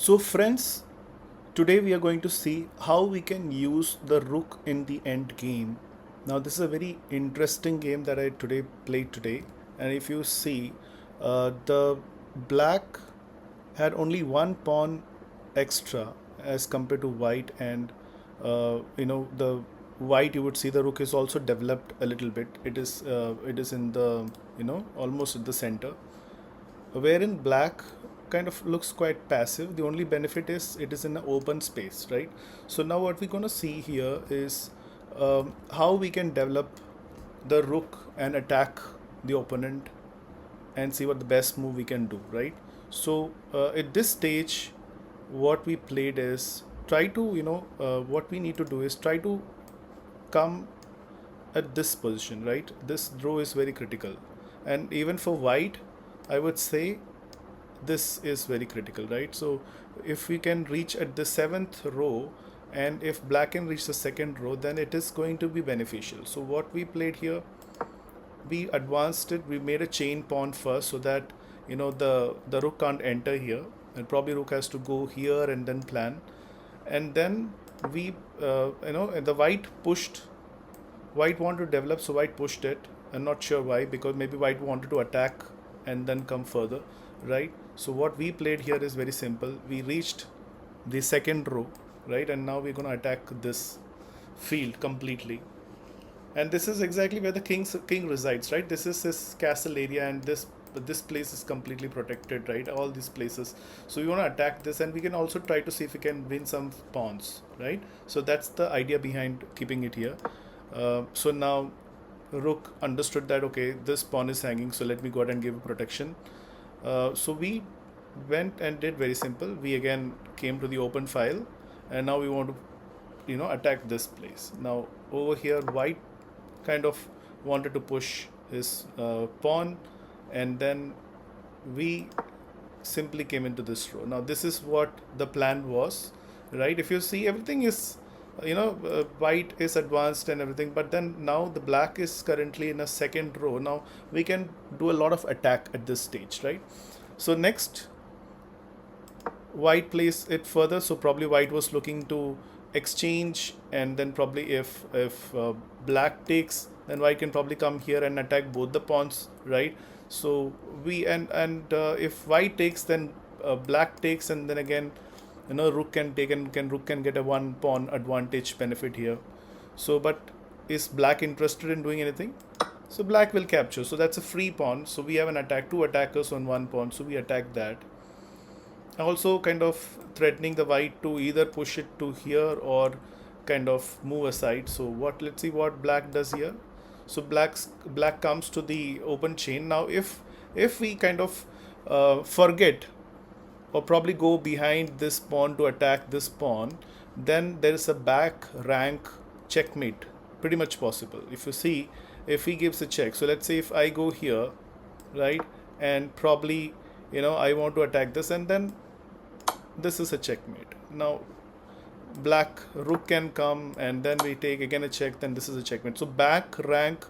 So friends, today we are going to see how we can use the rook in the end game. Now this is a very interesting game that I today played today, and if you see, the black had only one pawn extra as compared to white, and the white, you would see the rook is also developed a little bit. It is in the, almost at the center, wherein black kind of looks quite passive. The only benefit is it is in an open space, right? So now what we're going to see here is how we can develop the rook and attack the opponent and see what the best move we can do, right? So at this stage, what we played is try to, what we need to do is try to come at this position, right? This row is very critical, and even for white, I would say this is very critical, right? So if we can reach at the seventh row, and if black can reach the second row, then it is going to be beneficial. So what we played here, we advanced it. We made a chain pawn first, so that the rook can't enter here, and probably rook has to go here and then plan. And then we and the white wanted to develop, so white pushed it. I'm not sure why, because maybe white wanted to attack and then come further, right? So what we played here is very simple. We reached the second row, right? And now we're going to attack this field completely. And this is exactly where the king resides, right? This is his castle area, and this place is completely protected, right? All these places. So we want to attack this, and we can also try to see if we can win some pawns, right? So that's the idea behind keeping it here. So now rook understood that, okay, this pawn is hanging, so let me go ahead and give protection. So we went and did very simple. We again came to the open file, and now we want to attack this place. Now over here, white kind of wanted to push his pawn, and then we simply came into this row. Now this is what the plan was, right? If you see, everything is, white is advanced and everything, but then now the black is currently in a second row. Now we can do a lot of attack at this stage, right? So next, white plays it further, so probably white was looking to exchange, and then probably if black takes, then white can probably come here and attack both the pawns, right? So we and if white takes, then black takes, and then again, rook can take, and rook can get a one pawn advantage benefit here. So but is black interested in doing anything? So black will capture, so that's a free pawn. So we have an attack, two attackers on one pawn, so we attack that. Also kind of threatening the white to either push it to here or kind of move aside. So let's see what black does here. So black comes to the open chain. Now if we kind of forget, or probably go behind this pawn to attack this pawn, then there is a back rank checkmate pretty much possible. If you see, if he gives a check, so let's say if I go here, right, and probably I want to attack this, and then this is a checkmate. Now black rook can come, and then we take again a check, then this is a checkmate. So back rank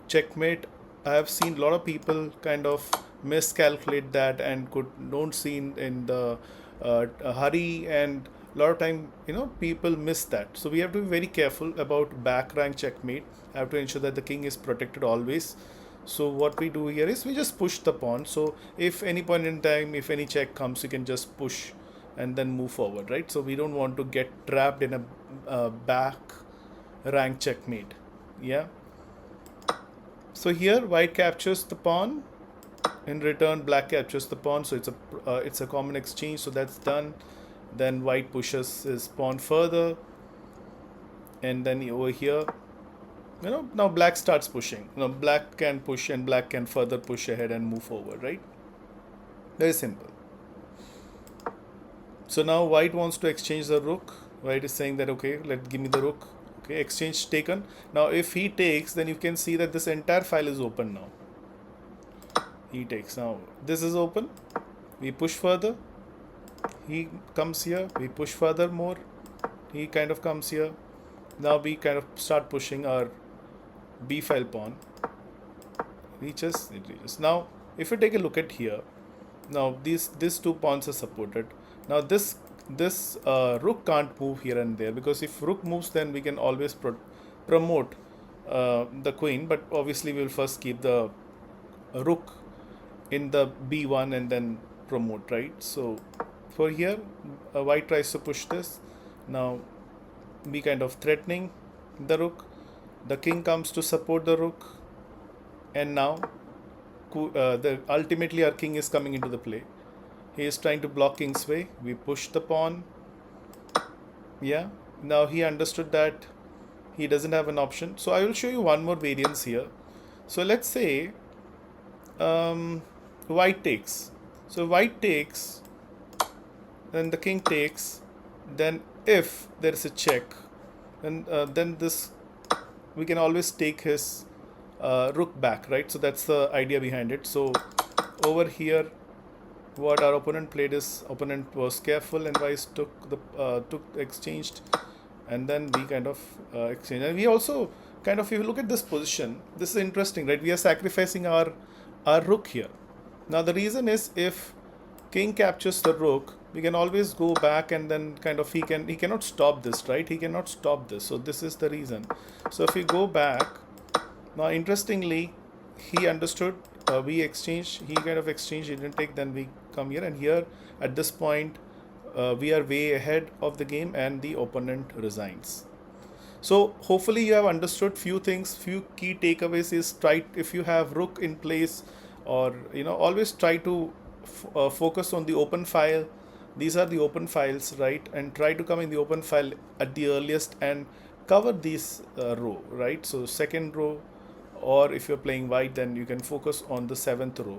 checkmate, I have seen a lot of people kind of miscalculate that and don't see in the hurry, and a lot of time people miss that. So we have to be very careful about back rank checkmate. I have to ensure that the king is protected always. So what we do here is we just push the pawn. So if any point in time, if any check comes, you can just push and then move forward, right? So we don't want to get trapped in a back rank checkmate. Yeah. So here white captures the pawn, in return black captures the pawn, so it's a common exchange, so that's done. Then white pushes his pawn further, and then over here, now black starts pushing. Black can push, and black can further push ahead and move forward, right? Very simple. So now white wants to exchange the rook. White is saying that, okay, give me the rook. Okay, exchange taken. Now if he takes, then you can see that this entire file is open now. He takes. Now this is open. We push further. He comes here. We push further more. He kind of comes here. Now we kind of start pushing our b file pawn. It reaches. Now if you take a look at here, now these two pawns are supported. Now this rook can't move here and there, because if rook moves, then we can always promote the queen. But obviously, we'll first keep the rook in the b1 and then promote, right? So for here, white tries to push this. Now we kind of threatening the rook. The king comes to support the rook, and now ultimately our king is coming into the play. He is trying to block king's way. We push the pawn. Yeah. Now he understood that he doesn't have an option. So I will show you one more variance here. So let's say white takes. So white takes, then the king takes. Then if there is a check, then this we can always take his rook back, right? So that's the idea behind it. So over here, what our opponent played is, opponent was careful and wise, took exchanged, and then we kind of exchange. And we also kind of, if you look at this position, this is interesting, right? We are sacrificing our rook here. Now the reason is, if king captures the rook, we can always go back, and then kind of he cannot stop this, right? He cannot stop this. So this is the reason. So if we go back, now interestingly, he understood. We exchanged. He kind of exchanged. He didn't take. Then we come here, and here at this point, we are way ahead of the game, and the opponent resigns. So hopefully you have understood few things. Few key takeaways is, try, if you have rook in place, or always try to focus on the open file. These are the open files, right? And try to come in the open file at the earliest and cover these row, right? So second row, or if you're playing white, then you can focus on the seventh row,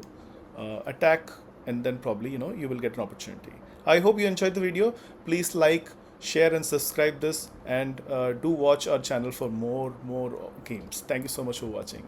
attack, and then probably you will get an opportunity. I hope you enjoyed the video. Please like, share, and subscribe this, and do watch our channel for more games. Thank you so much for watching.